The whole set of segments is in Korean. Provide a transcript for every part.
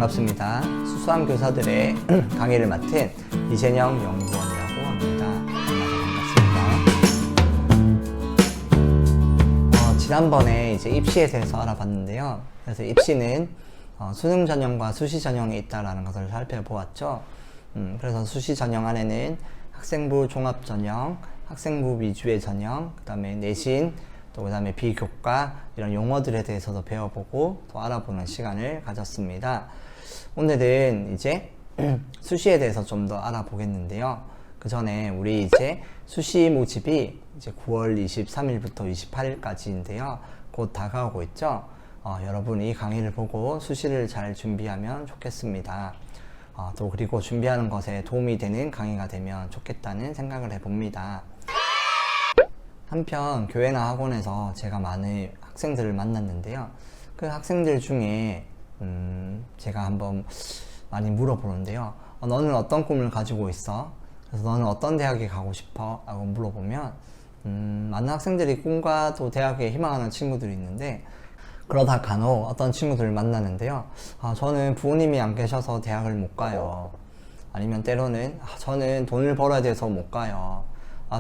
반갑습니다. 수수한 교사들의 강의를 맡은 이재영 연구원이라고 합니다. 반갑습니다. 지난번에 이제 입시에 대해서 알아봤는데요. 그래서 입시는 수능 전형과 수시 전형이 있다라는 것을 살펴보았죠. 그래서 수시 전형 안에는 학생부 종합 전형, 학생부 위주의 전형, 그 다음에 내신, 또 그 다음에 비교과 이런 용어들에 대해서도 배워보고 또 알아보는 시간을 가졌습니다. 오늘은 이제 수시에 대해서 좀 더 알아보겠는데요. 그 전에 우리 이제 수시 모집이 이제 9월 23일부터 28일까지인데요. 곧 다가오고 있죠. 여러분 이 강의를 보고 수시를 잘 준비하면 좋겠습니다. 또 그리고 준비하는 것에 도움이 되는 강의가 되면 좋겠다는 생각을 해봅니다. 한편 교회나 학원에서 제가 많은 학생들을 만났는데요. 그 학생들 중에 제가 한번 많이 물어보는데요. 너는 어떤 꿈을 가지고 있어? 그래서 너는 어떤 대학에 가고 싶어? 라고 물어보면 많은 학생들이 꿈과 또 대학에 희망하는 친구들이 있는데, 그러다 간혹 어떤 친구들을 만나는데요. 저는 부모님이 안 계셔서 대학을 못 가요. 아니면 때로는 저는 돈을 벌어야 돼서 못 가요.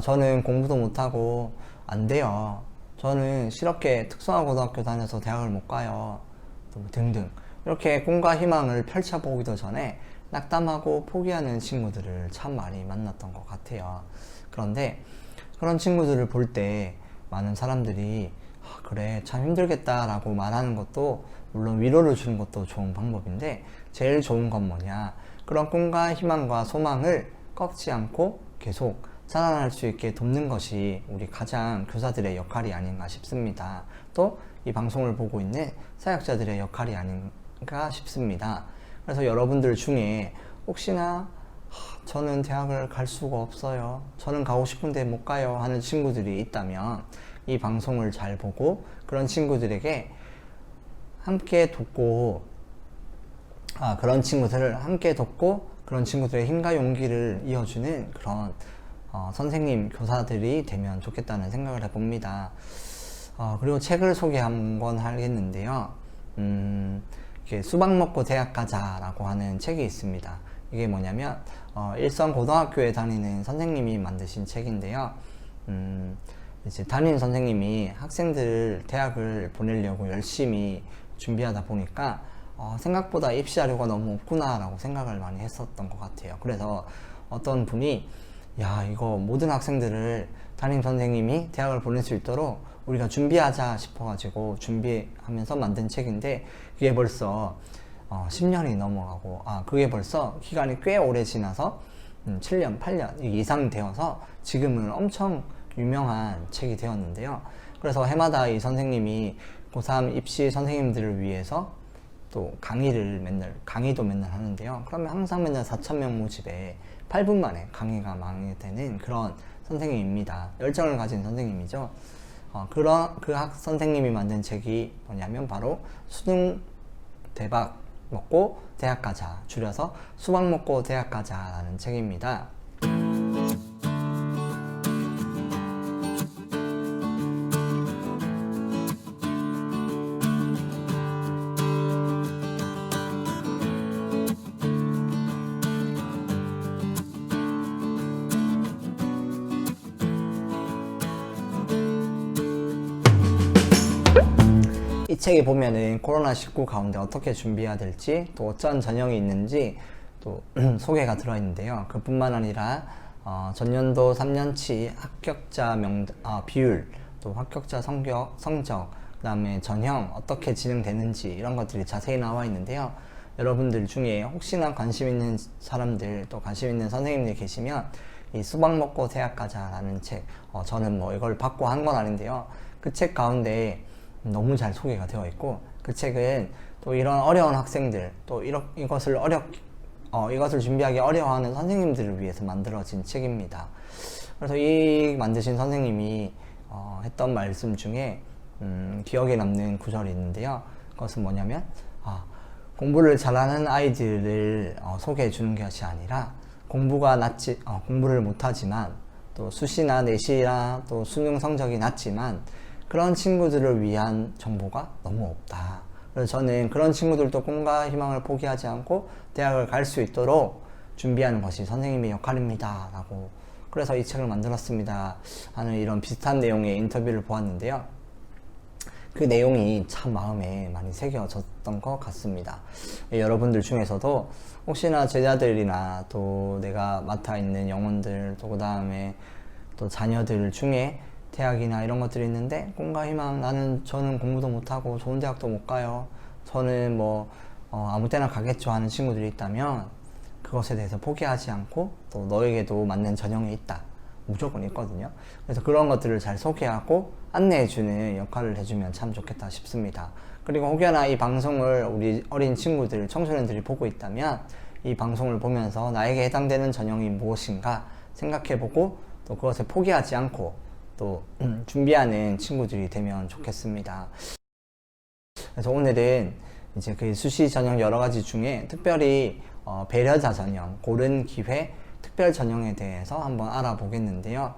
저는 공부도 못하고 안 돼요. 저는 실업계 특성화고등학교 다녀서 대학을 못 가요. 등등. 이렇게 꿈과 희망을 펼쳐보기도 전에 낙담하고 포기하는 친구들을 참 많이 만났던 것 같아요. 그런데 그런 친구들을 볼 때 많은 사람들이 그래 참 힘들겠다 라고 말하는 것도 물론 위로를 주는 것도 좋은 방법인데, 제일 좋은 건 뭐냐, 그런 꿈과 희망과 소망을 꺾지 않고 계속 살아날 수 있게 돕는 것이 우리 가장 교사들의 역할이 아닌가 싶습니다. 또 이 방송을 보고 있는 사역자들의 역할이 아닌가 싶습니다. 그래서 여러분들 중에 혹시나 저는 대학을 갈 수가 없어요, 저는 가고 싶은데 못 가요 하는 친구들이 있다면 이 방송을 잘 보고 그런 친구들에게 함께 돕고 그런 친구들을 함께 돕고 그런 친구들의 힘과 용기를 이어주는 그런 선생님, 교사들이 되면 좋겠다는 생각을 해봅니다. 그리고 책을 소개 한번 하겠는데요. 수박 먹고 대학 가자라고 하는 책이 있습니다. 이게 뭐냐면 일선 고등학교에 다니는 선생님이 만드신 책인데요. 이제 담임 선생님이 학생들을 대학을 보내려고 열심히 준비하다 보니까 생각보다 입시 자료가 너무 없구나 라고 생각을 많이 했었던 것 같아요. 그래서 어떤 분이 이거 모든 학생들을 담임 선생님이 대학을 보낼 수 있도록 우리가 준비하자 싶어가지고 준비하면서 만든 책인데, 그게 벌써 10년이 넘어가고 그게 벌써 기간이 꽤 오래 지나서 7년, 8년 이상 되어서 지금은 엄청 유명한 책이 되었는데요. 그래서 해마다 이 선생님이 고3 입시 선생님들을 위해서 또 강의도 맨날 하는데요. 그러면 항상 맨날 4,000명 모집에 8분 만에 강의가 마무리되는 그런 선생님입니다. 열정을 가진 선생님이죠. 그 선생님이 만든 책이 뭐냐면 바로 수능 대박 먹고 대학 가자, 줄여서 수박 먹고 대학 가자 라는 책입니다. 이 책에 보면은 코로나19 가운데 어떻게 준비해야 될지, 또 어떤 전형이 있는지 또 소개가 들어있는데요. 그뿐만 아니라 전년도 3년치 합격자 비율, 또 합격자 성적, 그 다음에 전형 어떻게 진행되는지 이런 것들이 자세히 나와 있는데요. 여러분들 중에 혹시나 관심 있는 사람들, 또 관심 있는 선생님들 계시면 이 수박 먹고 대학 가자 라는 책, 저는 뭐 이걸 받고 한 건 아닌데요. 그 책 가운데 너무 잘 소개가 되어 있고, 그 책은 또 이런 어려운 학생들, 또 이것을 준비하기 어려워하는 선생님들을 위해서 만들어진 책입니다. 그래서 이 만드신 선생님이 했던 말씀 중에 기억에 남는 구절이 있는데요. 그것은 뭐냐면 공부를 잘하는 아이들을 소개해 주는 것이 아니라 공부를 못하지만 또 수시나 내시나 또 수능 성적이 낮지만 그런 친구들을 위한 정보가 너무 없다. 그래서 저는 그런 친구들도 꿈과 희망을 포기하지 않고 대학을 갈 수 있도록 준비하는 것이 선생님의 역할입니다 라고, 그래서 이 책을 만들었습니다 하는 이런 비슷한 내용의 인터뷰를 보았는데요. 그 내용이 참 마음에 많이 새겨졌던 것 같습니다. 여러분들 중에서도 혹시나 제자들이나 또 내가 맡아 있는 영혼들, 또 그 다음에 또 자녀들 중에 대학이나 이런 것들이 있는데 꿈과 희망, 저는 공부도 못하고 좋은 대학도 못 가요, 저는 아무 때나 가겠죠 하는 친구들이 있다면 그것에 대해서 포기하지 않고 또 너에게도 맞는 전형이 있다, 무조건 있거든요. 그래서 그런 것들을 잘 소개하고 안내해주는 역할을 해주면 참 좋겠다 싶습니다. 그리고 혹여나 이 방송을 우리 어린 친구들, 청소년들이 보고 있다면 이 방송을 보면서 나에게 해당되는 전형이 무엇인가 생각해보고 또 그것을 포기하지 않고 또 준비하는 친구들이 되면 좋겠습니다. 그래서 오늘은 이제 그 수시 전형 여러 가지 중에 특별히 배려자 전형, 고른 기회 특별 전형에 대해서 한번 알아보겠는데요.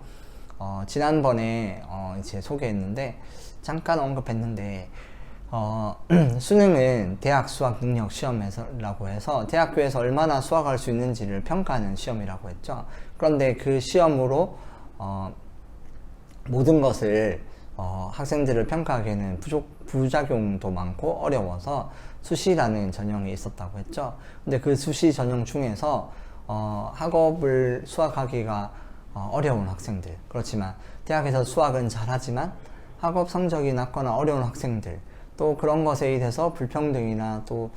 지난번에 이제 소개했는데 잠깐 언급했는데 수능은 대학 수학 능력 시험이라고 해서 대학교에서 얼마나 수학할 수 있는지를 평가하는 시험이라고 했죠. 그런데 그 시험으로 모든 것을 학생들을 평가하기에는 부작용도 많고 어려워서 수시라는 전형이 있었다고 했죠. 근데 그 수시 전형 중에서 학업을 수학하기가 어려운 학생들, 그렇지만 대학에서 수학은 잘하지만 학업 성적이 낮거나 어려운 학생들, 또 그런 것에 의해서 불평등이나 또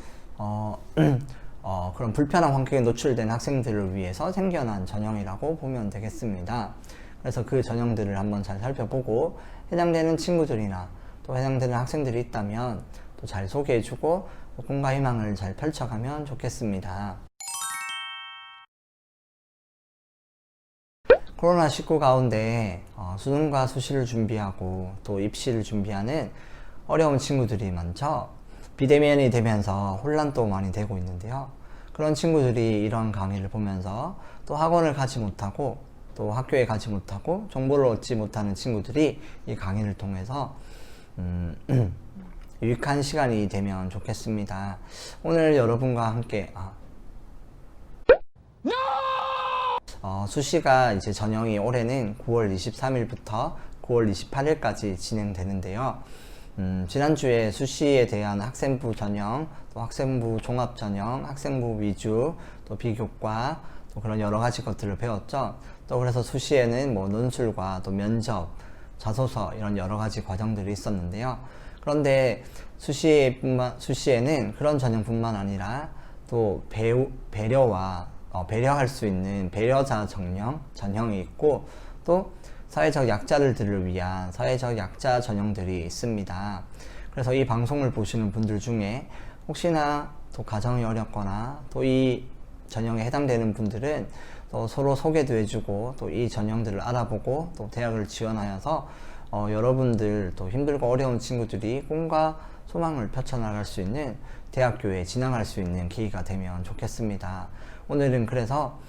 그런 불편한 환경에 노출된 학생들을 위해서 생겨난 전형이라고 보면 되겠습니다. 그래서 그 전형들을 한번 잘 살펴보고 해당되는 친구들이나 또 해당되는 학생들이 있다면 또 잘 소개해주고 꿈과 희망을 잘 펼쳐가면 좋겠습니다. 코로나19 가운데 수능과 수시를 준비하고 또 입시를 준비하는 어려운 친구들이 많죠. 비대면이 되면서 혼란도 많이 되고 있는데요. 그런 친구들이 이런 강의를 보면서 또 학원을 가지 못하고 또 학교에 가지 못하고 정보를 얻지 못하는 친구들이 이 강의를 통해서 유익한 시간이 되면 좋겠습니다. 오늘 여러분과 함께 수시가 이제 전형이 올해는 9월 23일부터 9월 28일까지 진행되는데요. 지난주에 수시에 대한 학생부 전형, 또 학생부 종합 전형, 학생부 위주, 또 비교과, 또 그런 여러 가지 것들을 배웠죠. 또 그래서 수시에는 논술과 또 면접, 자소서 이런 여러 가지 과정들이 있었는데요. 그런데 수시에는 그런 전형뿐만 아니라 또 배려와 배려할 수 있는 배려자 전형이 있고 또 사회적 약자들을 위한 사회적 약자 전형들이 있습니다. 그래서 이 방송을 보시는 분들 중에 혹시나 또 가정이 어렵거나 또 이 전형에 해당되는 분들은 또 서로 소개도 해주고 또 이 전형들을 알아보고 또 대학을 지원하여서 여러분들 또 힘들고 어려운 친구들이 꿈과 소망을 펼쳐나갈 수 있는 대학교에 진학할 수 있는 계기가 되면 좋겠습니다. 오늘은 그래서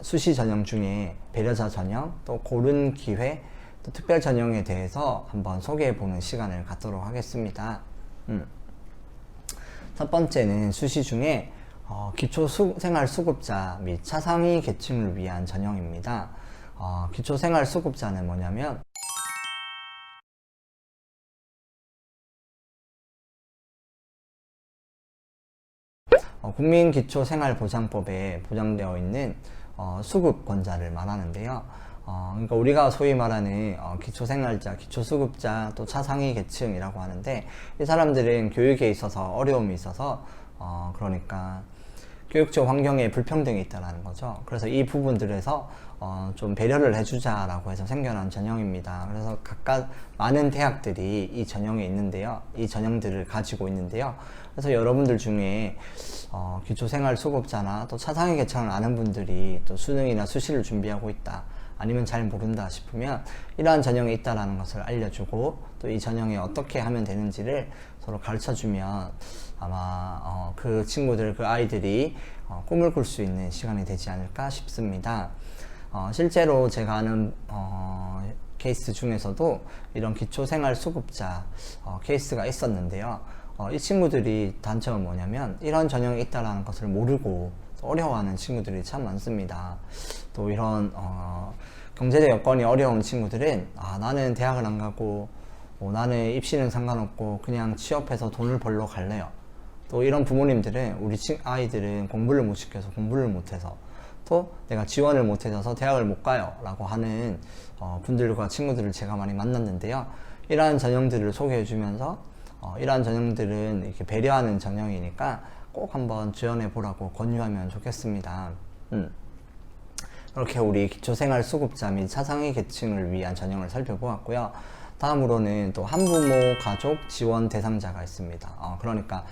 수시 전형 중에 배려자 전형, 또 고른 기회, 또 특별 전형에 대해서 한번 소개해보는 시간을 갖도록 하겠습니다. 첫 번째는 수시 중에 기초생활수급자 및 차상위 계층을 위한 전형입니다. 기초생활수급자는 뭐냐면 국민기초생활보장법에 보장되어 있는 수급권자를 말하는데요. 그러니까 우리가 소위 말하는 기초생활자, 기초수급자, 또 차상위 계층이라고 하는데 이 사람들은 교육에 있어서 어려움이 있어서 그러니까 교육적 환경에 불평등이 있다는 거죠. 그래서 이 부분들에서 좀 배려를 해주자라고 해서 생겨난 전형입니다. 그래서 각각 많은 대학들이 이 전형에 있는데요. 이 전형들을 가지고 있는데요. 그래서 여러분들 중에 기초생활수급자나 또 차상위 계층을 아는 분들이 또 수능이나 수시를 준비하고 있다, 아니면 잘 모른다 싶으면 이러한 전형이 있다는 것을 알려주고 또 이 전형에 어떻게 하면 되는지를 서로 가르쳐주면 아마 그 친구들, 그 아이들이 꿈을 꿀 수 있는 시간이 되지 않을까 싶습니다. 실제로 제가 아는 케이스 중에서도 이런 기초생활수급자 케이스가 있었는데요. 이 친구들이 단점은 뭐냐면 이런 전형이 있다는 것을 모르고 어려워하는 친구들이 참 많습니다. 또 이런 경제적 여건이 어려운 친구들은 나는 대학을 안 가고 나는 입시는 상관없고 그냥 취업해서 돈을 벌러 갈래요. 또 이런 부모님들은 우리 아이들은 공부를 못 시켜서 공부를 못해서 또 내가 지원을 못해서 대학을 못 가요 라고 하는 분들과 친구들을 제가 많이 만났는데요. 이러한 전형들을 소개해 주면서 이러한 전형들은 이렇게 배려하는 전형이니까 꼭 한번 지원해 보라고 권유하면 좋겠습니다. 이렇게 우리 기초생활수급자 및 차상위 계층을 위한 전형을 살펴보았고요. 다음으로는 또 한부모 가족 지원 대상자가 있습니다. 그러니까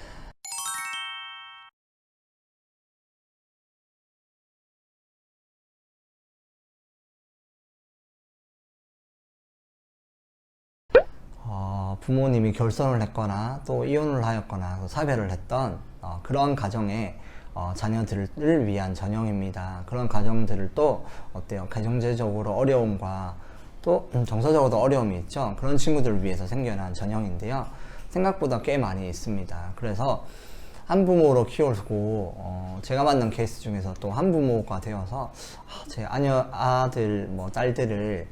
부모님이 결혼을 했거나 또 이혼을 하였거나 또 사별을 했던 그런 가정의 자녀들을 위한 전형입니다. 그런 가정들을 또 어때요? 경제적으로 어려움과 또 정서적으로도 어려움이 있죠. 그런 친구들을 위해서 생겨난 전형인데요. 생각보다 꽤 많이 있습니다. 그래서 한부모로 키우고 제가 만난 케이스 중에서 또 한부모가 되어서 제 아들 뭐 딸들을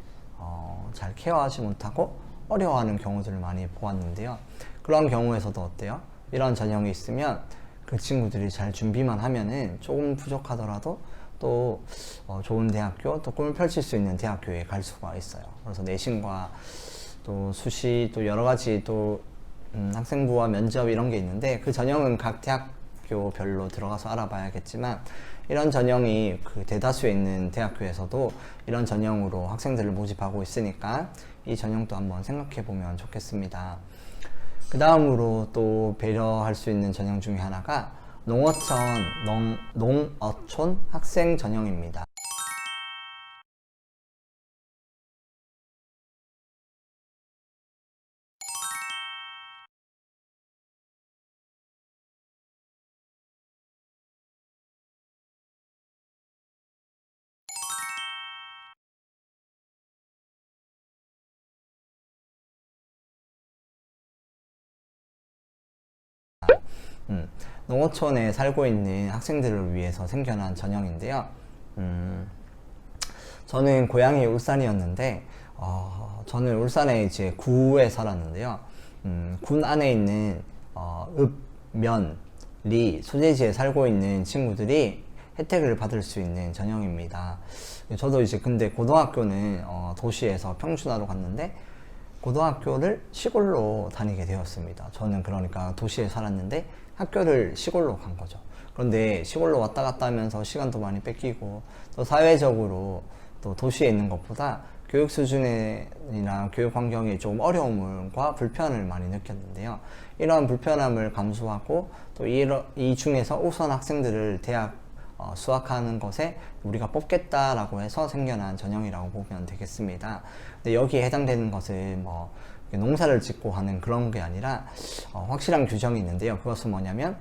잘 케어하지 못하고 어려워하는 경우들을 많이 보았는데요. 그런 경우에서도 어때요? 이런 전형이 있으면 그 친구들이 잘 준비만 하면은 조금 부족하더라도 또 좋은 대학교, 또 꿈을 펼칠 수 있는 대학교에 갈 수가 있어요. 그래서 내신과 또 수시, 또 여러 가지 또 학생부와 면접 이런 게 있는데 그 전형은 각 대학교별로 들어가서 알아봐야겠지만 이런 전형이 그 대다수에 있는 대학교에서도 이런 전형으로 학생들을 모집하고 있으니까 이 전형도 한번 생각해 보면 좋겠습니다. 그 다음으로 또 배려할 수 있는 전형 중에 하나가 농어촌 학생 전형입니다. 농어촌에 살고 있는 학생들을 위해서 생겨난 전형인데요. 저는 고향이 울산이었는데, 저는 울산에 이제 구에 살았는데요. 군 안에 있는 읍, 면, 리 소재지에 살고 있는 친구들이 혜택을 받을 수 있는 전형입니다. 저도 이제 근데 고등학교는 도시에서 평준화로 갔는데 고등학교를 시골로 다니게 되었습니다. 저는 그러니까 도시에 살았는데 학교를 시골로 간 거죠. 그런데 시골로 왔다 갔다 하면서 시간도 많이 뺏기고 또 사회적으로 또 도시에 있는 것보다 교육 수준이나 교육 환경이 조금 어려움과 불편을 많이 느꼈는데요. 이러한 불편함을 감수하고 또 이 중에서 우수한 학생들을 대학 수학하는 것에 우리가 뽑겠다라고 해서 생겨난 전형이라고 보면 되겠습니다. 근데 여기에 해당되는 것은 뭐 농사를 짓고 하는 그런 게 아니라 확실한 규정이 있는데요. 그것은 뭐냐면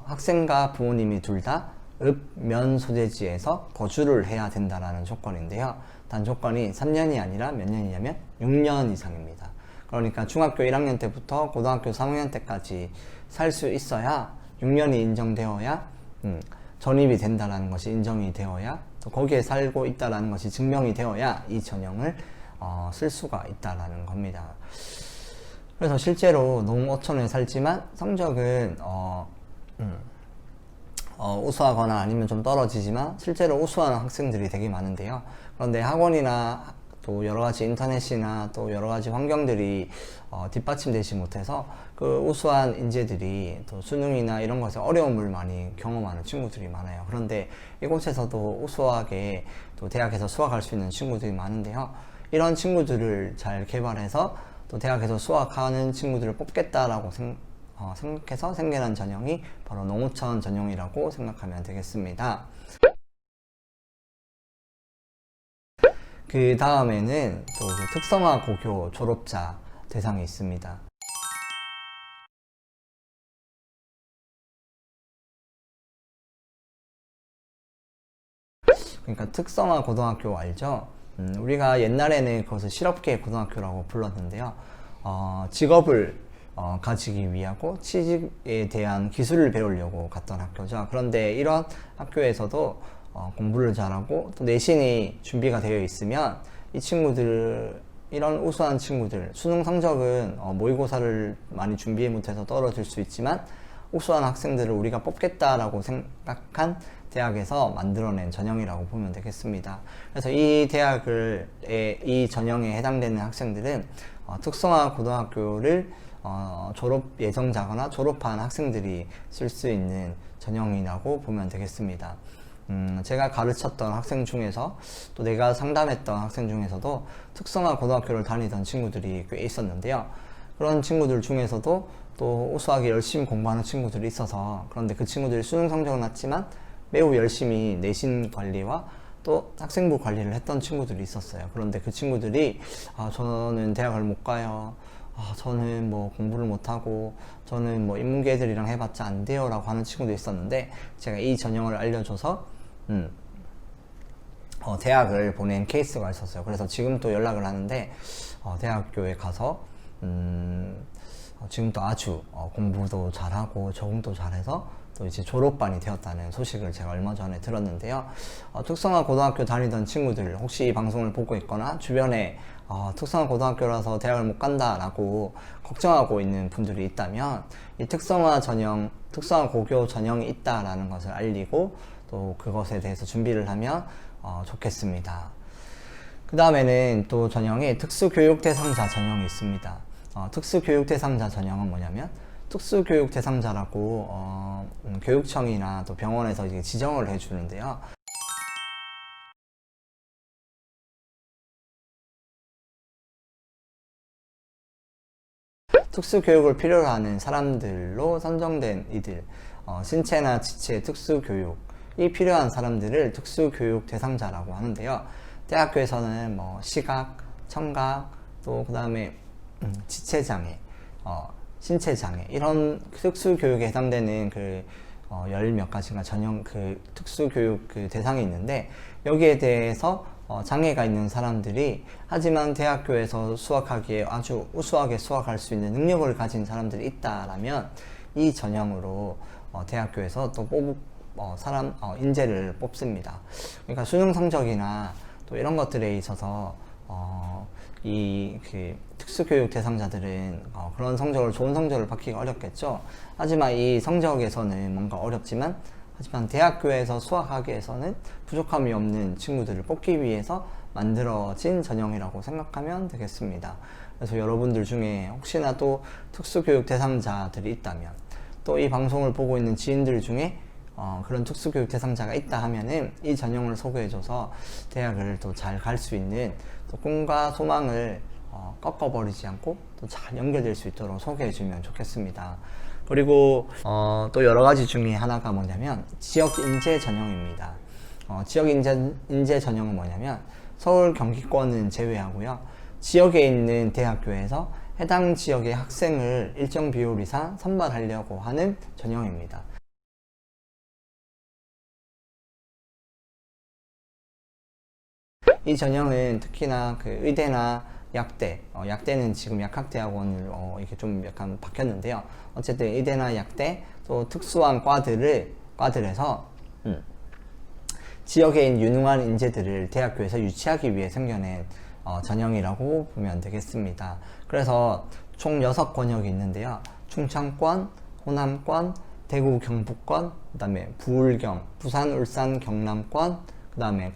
학생과 부모님이 둘 다 읍, 면 소재지에서 거주를 해야 된다는 조건인데요. 단 조건이 3년이 아니라 몇 년이냐면 6년 이상입니다. 그러니까 중학교 1학년 때부터 고등학교 3학년 때까지 살 수 있어야 6년이 인정되어야 전입이 된다는 것이 인정이 되어야 또 거기에 살고 있다는 것이 증명이 되어야 이 전형을 쓸 수가 있다는 겁니다. 그래서 실제로 농어촌에 살지만 성적은 우수하거나 아니면 좀 떨어지지만 실제로 우수한 학생들이 되게 많은데요. 그런데 학원이나 또 여러 가지 인터넷이나 또 여러 가지 환경들이 뒷받침되지 못해서 그 우수한 인재들이 또 수능이나 이런 것에 어려움을 많이 경험하는 친구들이 많아요. 그런데 이곳에서도 우수하게 또 대학에서 수학할 수 있는 친구들이 많은데요. 이런 친구들을 잘 개발해서 또 대학에서 수학하는 친구들을 뽑겠다라고 생각해서 생겨난 전형이 바로 농어촌 전형이라고 생각하면 되겠습니다. 그 다음에는 또 특성화 고교 졸업자 대상이 있습니다. 그러니까 특성화 고등학교 알죠? 우리가 옛날에는 그것을 실업계 고등학교라고 불렀는데요. 직업을 가지기 위하고 취직에 대한 기술을 배우려고 갔던 학교죠. 그런데 이런 학교에서도 공부를 잘하고 또 내신이 준비가 되어 있으면 이 친구들, 이런 우수한 친구들, 수능 성적은 모의고사를 많이 준비해 못해서 떨어질 수 있지만 우수한 학생들을 우리가 뽑겠다라고 생각한 대학에서 만들어낸 전형이라고 보면 되겠습니다. 그래서 이 이 전형에 해당되는 학생들은 특성화 고등학교를 졸업 예정자거나 졸업한 학생들이 쓸 수 있는 전형이라고 보면 되겠습니다. 제가 가르쳤던 학생 중에서 또 내가 상담했던 학생 중에서도 특성화 고등학교를 다니던 친구들이 꽤 있었는데요. 그런 친구들 중에서도 또 우수하게 열심히 공부하는 친구들이 있어서, 그런데 그 친구들이 수능 성적은 낮지만 매우 열심히 내신 관리와 또 학생부 관리를 했던 친구들이 있었어요. 그런데 그 친구들이 저는 대학을 못 가요, 저는 뭐 공부를 못하고 저는 뭐 인문계 애들이랑 해봤자 안 돼요 라고 하는 친구도 있었는데, 제가 이 전형을 알려줘서 대학을 보낸 케이스가 있었어요. 그래서 지금 또 연락을 하는데 대학교에 가서 지금 또 아주 공부도 잘하고 적응도 잘해서 또 이제 졸업반이 되었다는 소식을 제가 얼마 전에 들었는데요. 특성화 고등학교 다니던 친구들, 혹시 이 방송을 보고 있거나 주변에 특성화 고등학교라서 대학을 못 간다라고 걱정하고 있는 분들이 있다면, 이 특성화 전형, 특성화 고교 전형이 있다라는 것을 알리고 또 그것에 대해서 준비를 하면 좋겠습니다. 그 다음에는 또 전형에 특수교육 대상자 전형이 있습니다. 특수교육 대상자 전형은 뭐냐면, 특수교육 대상자라고 교육청이나 또 병원에서 이제 지정을 해주는데요. 특수교육을 필요로 하는 사람들로 선정된 이들, 신체나 지체 특수교육이 필요한 사람들을 특수교육 대상자라고 하는데요. 대학교에서는 뭐 시각, 청각, 또 그 다음에 지체장애, 신체장애, 이런 특수교육에 해당되는 열 몇 가지가 전형 특수교육 대상이 있는데, 여기에 대해서 장애가 있는 사람들이, 하지만 대학교에서 수학하기에 아주 우수하게 수학할 수 있는 능력을 가진 사람들이 있다라면 이 전형으로 대학교에서 또 인재를 뽑습니다. 그러니까 수능 성적이나 또 이런 것들에 있어서 특수교육 대상자들은 그런 좋은 성적을 받기가 어렵겠죠. 하지만 이 성적에서는 뭔가 어렵지만, 하지만 대학교에서 수학하기 위해서는 부족함이 없는 친구들을 뽑기 위해서 만들어진 전형이라고 생각하면 되겠습니다. 그래서 여러분들 중에 혹시나 또 특수교육 대상자들이 있다면, 또 이 방송을 보고 있는 지인들 중에 그런 특수교육 대상자가 있다 하면은 이 전형을 소개해줘서 대학을 또 잘 갈 수 있는, 또 꿈과 소망을 꺾어버리지 않고 또 잘 연결될 수 있도록 소개해주면 좋겠습니다. 그리고 또 여러가지 중에 하나가 뭐냐면 지역인재 전형입니다. 지역인재 전형은 뭐냐면, 서울 경기권은 제외하고요, 지역에 있는 대학교에서 해당 지역의 학생을 일정 비율 이상 선발하려고 하는 전형입니다. 이 전형은 특히나 의대나 약대, 약대는 지금 약학대학원으로 이렇게 좀 약간 바뀌었는데요. 어쨌든 의대나 약대, 또 특수한 과들에서 지역에 있는 유능한 인재들을 대학교에서 유치하기 위해 생겨낸 전형이라고 보면 되겠습니다. 그래서 총 6권역이 있는데요. 충청권, 호남권, 대구 경북권, 그 다음에 부울경, 부산, 울산, 경남권, 그 다음에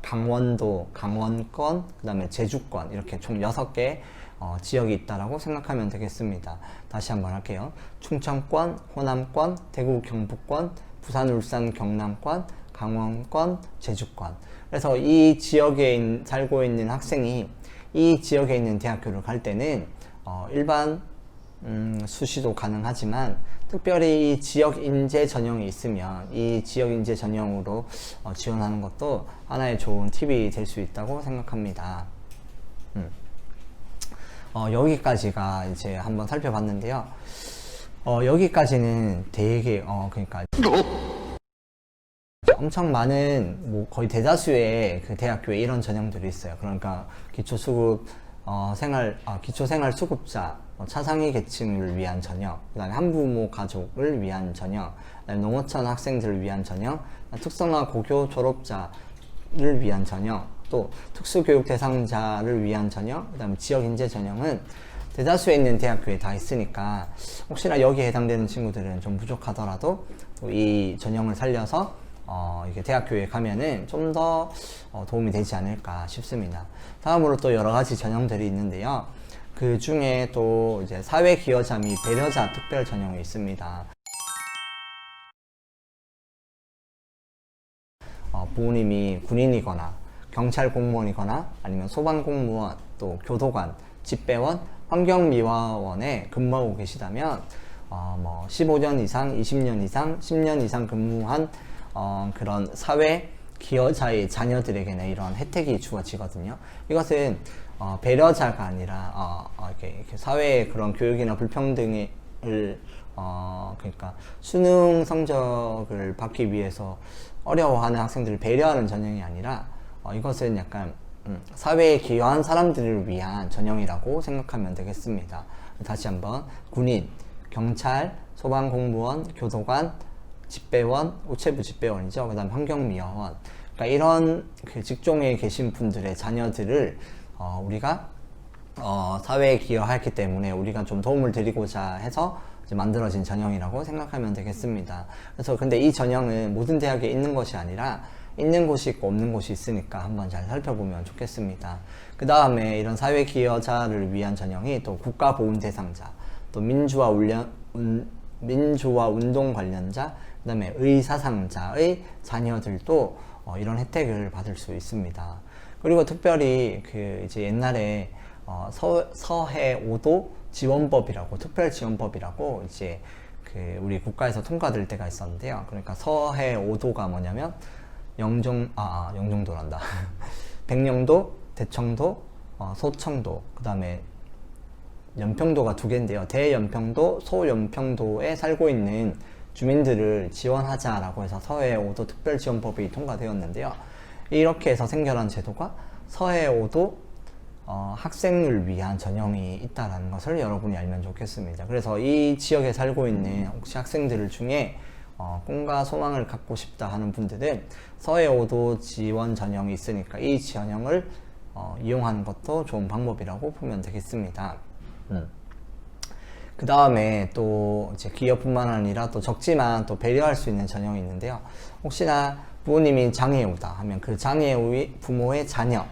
강원도, 강원권, 그 다음에 제주권, 이렇게 총 6개 지역이 있다라고 생각하면 되겠습니다. 다시 한번 할게요. 충청권, 호남권, 대구 경북권, 부산, 울산, 경남권, 강원권, 제주권. 그래서 이 지역에 살고 있는 학생이 이 지역에 있는 대학교를 갈 때는 일반 수시도 가능하지만, 특별히 이 지역 인재 전형이 있으면 이 지역 인재 전형으로 지원하는 것도 하나의 좋은 팁이 될 수 있다고 생각합니다. 여기까지가 이제 한번 살펴봤는데요. 여기까지는 되게 그러니까 엄청 많은, 거의 대다수의 대학교에 이런 전형들이 있어요. 그러니까 기초생활 수급자, 차상위 계층을 위한 전형, 그 다음에 한부모 가족을 위한 전형, 그다음에 농어촌 학생들을 위한 전형, 특성화 고교 졸업자를 위한 전형, 또 특수교육 대상자를 위한 전형, 그 다음에 지역인재 전형은 대다수에 있는 대학교에 다 있으니까 혹시나 여기에 해당되는 친구들은 좀 부족하더라도 이 전형을 살려서 이게 대학교에 가면은 좀 더 도움이 되지 않을까 싶습니다. 다음으로 또 여러 가지 전형들이 있는데요. 그 중에 또 이제 사회 기여자 및 배려자 특별 전형이 있습니다. 부모님이 군인이거나 경찰 공무원이거나 아니면 소방 공무원, 또 교도관, 집배원, 환경미화원에 근무하고 계시다면 15년 이상, 20년 이상, 10년 이상 근무한 그런 사회 기여자의 자녀들에게는 이런 혜택이 주어지거든요. 이것은 배려자가 아니라 이렇게 사회의 그런 교육이나 불평등을 그러니까 수능 성적을 받기 위해서 어려워하는 학생들을 배려하는 전형이 아니라 이것은 약간 사회에 기여한 사람들을 위한 전형이라고 생각하면 되겠습니다. 다시 한번 군인, 경찰, 소방공무원, 교도관, 집배원, 우체부 집배원이죠. 그 다음 환경미화원. 그러니까 이런 그 직종에 계신 분들의 자녀들을 우리가 사회에 기여했기 때문에 우리가 좀 도움을 드리고자 해서 이제 만들어진 전형이라고 생각하면 되겠습니다. 그래서 근데 이 전형은 모든 대학에 있는 것이 아니라 있는 곳이 있고 없는 곳이 있으니까 한번 잘 살펴보면 좋겠습니다. 그 다음에 이런 사회 기여자를 위한 전형이 또 국가보훈 대상자, 또 민주화 운동 관련자, 그 다음에 의사상자의 자녀들도 이런 혜택을 받을 수 있습니다. 그리고 특별히 그 이제 옛날에 서해 5도 지원법이라고, 특별 지원법이라고 이제 그 우리 국가에서 통과될 때가 있었는데요. 그러니까 서해 5도가 뭐냐면 영종도란다. 백령도, 대청도, 소청도, 그 다음에 연평도가 두 개인데요. 대연평도, 소연평도에 살고 있는 주민들을 지원하자라고 해서 서해 5도 특별지원법이 통과되었는데요. 이렇게 해서 생겨난 제도가 서해 5도 학생을 위한 전형이 있다는 것을 여러분이 알면 좋겠습니다. 그래서 이 지역에 살고 있는 혹시 학생들 중에 꿈과 소망을 갖고 싶다 하는 분들은 서해 5도 지원 전형이 있으니까 이 전형을 이용하는 것도 좋은 방법이라고 보면 되겠습니다. 그 다음에 또 이제 기여뿐만 아니라 또 적지만 또 배려할 수 있는 전형이 있는데요. 혹시나 부모님이 장애우다 하면 그 장애우의 부모의 자녀,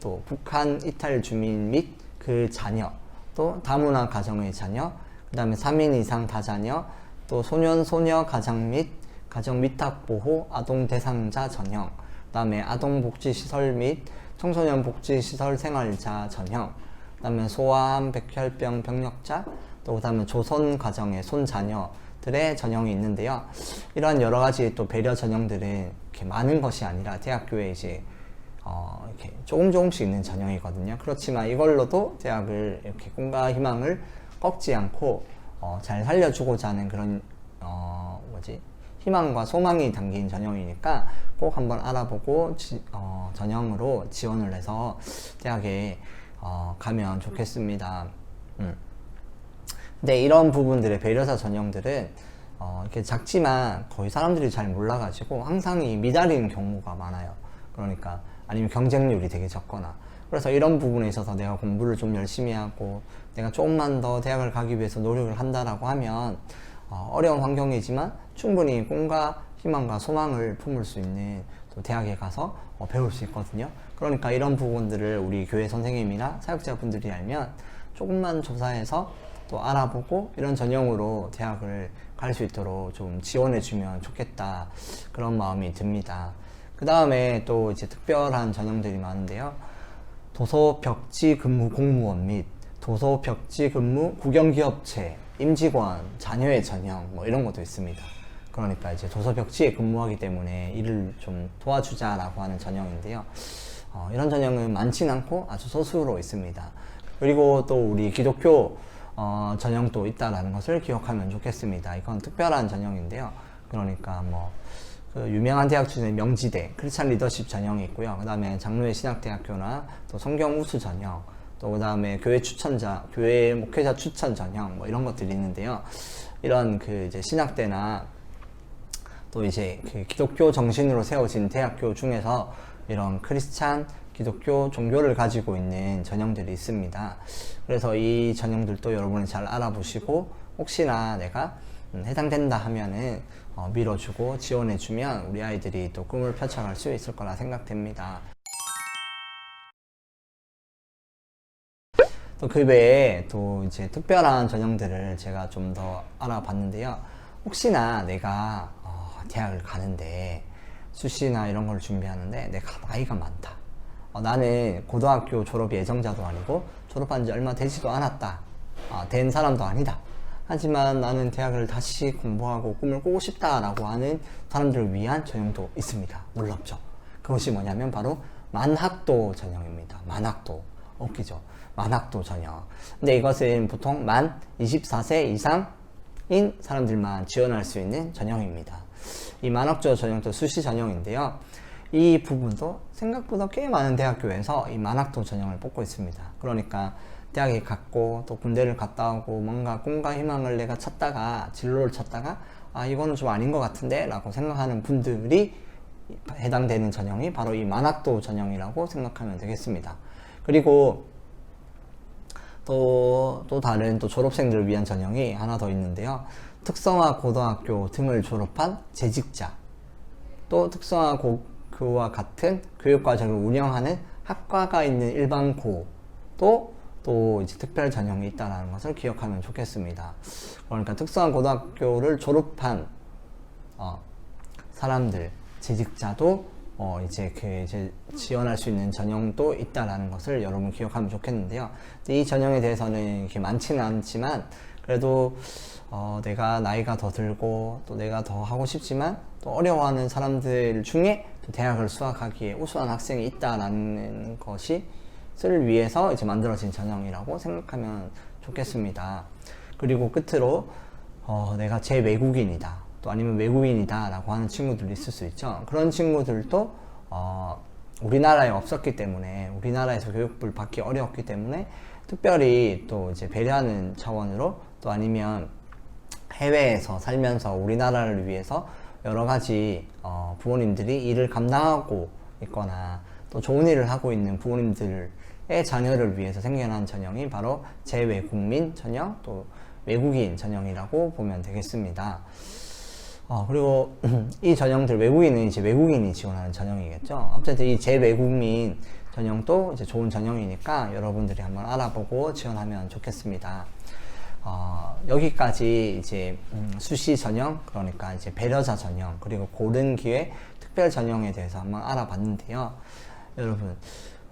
또 북한 이탈 주민 및 그 자녀, 또 다문화 가정의 자녀, 그 다음에 3인 이상 다자녀, 또 소년, 소녀 가장 및 가정 위탁보호 아동 대상자 전형, 그 다음에 아동복지시설 및 청소년 복지시설 생활자 전형, 그 다음에 소아암, 백혈병 병력자, 또 그 다음에 조선 가정의 손자녀들의 전형이 있는데요. 이러한 여러 가지 또 배려 전형들은 이렇게 많은 것이 아니라 대학교에 이제 이렇게 조금씩 있는 전형이거든요. 그렇지만 이걸로도 대학을 이렇게 꿈과 희망을 꺾지 않고 잘 살려주고자 하는 그런 희망과 소망이 담긴 전형이니까 꼭 한번 알아보고 전형으로 지원을 해서 대학에 가면 좋겠습니다. 근데 이런 부분들의 배려사 전형들은 이렇게 작지만 거의 사람들이 잘 몰라가지고 항상 이 미달인 경우가 많아요. 그러니까 아니면 경쟁률이 되게 적거나, 그래서 이런 부분에 있어서 내가 공부를 좀 열심히 하고 내가 조금만 더 대학을 가기 위해서 노력을 한다라고 하면 어려운 환경이지만 충분히 꿈과 희망과 소망을 품을 수 있는 또 대학에 가서 배울 수 있거든요. 그러니까 이런 부분들을 우리 교회 선생님이나 사역자분들이 알면 조금만 조사해서 또 알아보고 이런 전형으로 대학을 갈 수 있도록 좀 지원해 주면 좋겠다, 그런 마음이 듭니다. 그 다음에 또 이제 특별한 전형들이 많은데요. 도서벽지 근무 공무원 및 도서벽지 근무 국영기업체 임직원 자녀의 전형 이런 것도 있습니다. 그러니까 이제 도서벽지에 근무하기 때문에 일을 좀 도와주자라고 하는 전형인데요. 이런 전형은 많지는 않고 아주 소수로 있습니다. 그리고 또 우리 기독교 전형도 있다라는 것을 기억하면 좋겠습니다. 이건 특별한 전형인데요. 그러니까 그 유명한 대학 중에 명지대 크리스찬 리더십 전형이 있고요. 그 다음에 장로회 신학대학교나 또 성경 우수 전형, 또 그다음에 교회 추천자, 교회 목회자 추천 전형 뭐 이런 것들이 있는데요. 이런 그 이제 신학대나 또 이제 그 기독교 정신으로 세워진 대학교 중에서 이런 크리스찬 기독교 종교를 가지고 있는 전형들이 있습니다. 그래서 이 전형들도 여러분이 잘 알아보시고 혹시나 내가 해당된다 하면은 밀어주고 지원해주면 우리 아이들이 또 꿈을 펼쳐갈 수 있을 거라 생각됩니다. 또 그 외에 또 이제 특별한 전형들을 제가 좀 더 알아봤는데요. 혹시나 내가 대학을 가는데 수시나 이런 걸 준비하는데 내가 나이가 많다. 나는 고등학교 졸업 예정자도 아니고 졸업한 지 얼마 되지도 않았다. 된 사람도 아니다. 하지만 나는 대학을 다시 공부하고 꿈을 꾸고 싶다라고 하는 사람들을 위한 전형도 있습니다. 놀랍죠? 그것이 뭐냐면 바로 만학도 전형입니다. 만학도. 웃기죠? 만학도 전형. 근데 이것은 보통 만 24세 이상인 사람들만 지원할 수 있는 전형입니다. 이 만학도 전형도 수시 전형인데요. 이 부분도 생각보다 꽤 많은 대학교에서 이 만학도 전형을 뽑고 있습니다. 그러니까 대학에 갔고 또 군대를 갔다 오고 뭔가 꿈과 희망을 내가 찾다가 진로를 찾다가 이거는 좀 아닌 것 같은데 라고 생각하는 분들이 해당되는 전형이 바로 이 만학도 전형이라고 생각하면 되겠습니다. 그리고 또 다른 또 졸업생들을 위한 전형이 하나 더 있는데요. 특성화 고등학교 등을 졸업한 재직자, 또 특성화 고교와 같은 교육과정을 운영하는 학과가 있는 일반고, 또 이제 특별 전형이 있다는 것을 기억하면 좋겠습니다. 그러니까 특성화 고등학교를 졸업한 사람들, 재직자도 이제 지원할 수 있는 전형도 있다라는 것을 여러분 기억하면 좋겠는데요. 이 전형에 대해서는 이렇게 많지는 않지만 그래도 내가 나이가 더 들고 또 내가 더 하고 싶지만 또 어려워하는 사람들 중에 대학을 수학하기에 우수한 학생이 있다라는 것을 위해서 이제 만들어진 전형이라고 생각하면 좋겠습니다. 그리고 끝으로 내가 제외국인이다. 또 아니면 외국인이다 라고 하는 친구들도 있을 수 있죠. 그런 친구들도 우리나라에 없었기 때문에, 우리나라에서 교육을 받기 어려웠기 때문에 특별히 또 이제 배려하는 차원으로, 또 아니면 해외에서 살면서 우리나라를 위해서 여러 가지 부모님들이 일을 감당하고 있거나 또 좋은 일을 하고 있는 부모님들의 자녀를 위해서 생겨난 전형이 바로 재외국민 전형, 또 외국인 전형이라고 보면 되겠습니다. 그리고 이 전형들, 외국인은 이제 외국인이 지원하는 전형이겠죠. 어쨌든 이 재외국민 전형도 이제 좋은 전형이니까 여러분들이 한번 알아보고 지원하면 좋겠습니다. 여기까지 이제 수시 전형, 그러니까 이제 배려자 전형, 그리고 고른 기회 특별 전형에 대해서 한번 알아봤는데요. 여러분,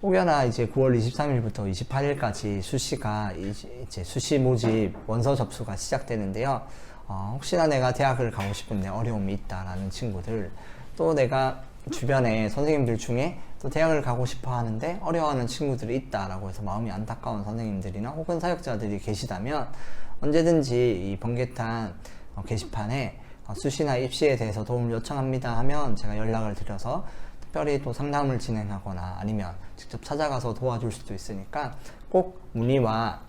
혹여나 이제 9월 23일부터 28일까지 수시가 이제 수시 모집 원서 접수가 시작되는데요. 혹시나 내가 대학을 가고 싶은데 어려움이 있다라는 친구들, 또 내가 주변에 선생님들 중에 또 대학을 가고 싶어 하는데 어려워하는 친구들이 있다라고 해서 마음이 안타까운 선생님들이나 혹은 사역자들이 계시다면 언제든지 이 번개탄 게시판에 수시나 입시에 대해서 도움을 요청합니다 하면 제가 연락을 드려서 특별히 또 상담을 진행하거나 아니면 직접 찾아가서 도와줄 수도 있으니까 꼭 문의와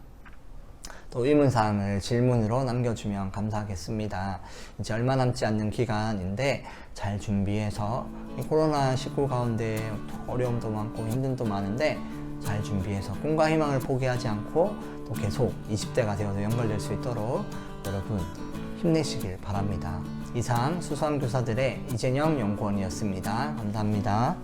또 의문사항을 질문으로 남겨주면 감사하겠습니다. 이제 얼마 남지 않는 기간인데 잘 준비해서 코로나19 가운데 어려움도 많고 힘듦도 많은데 잘 준비해서 꿈과 희망을 포기하지 않고 또 계속 20대가 되어서 연결될 수 있도록 여러분 힘내시길 바랍니다. 이상 수성교사들의 이재영 연구원이었습니다. 감사합니다.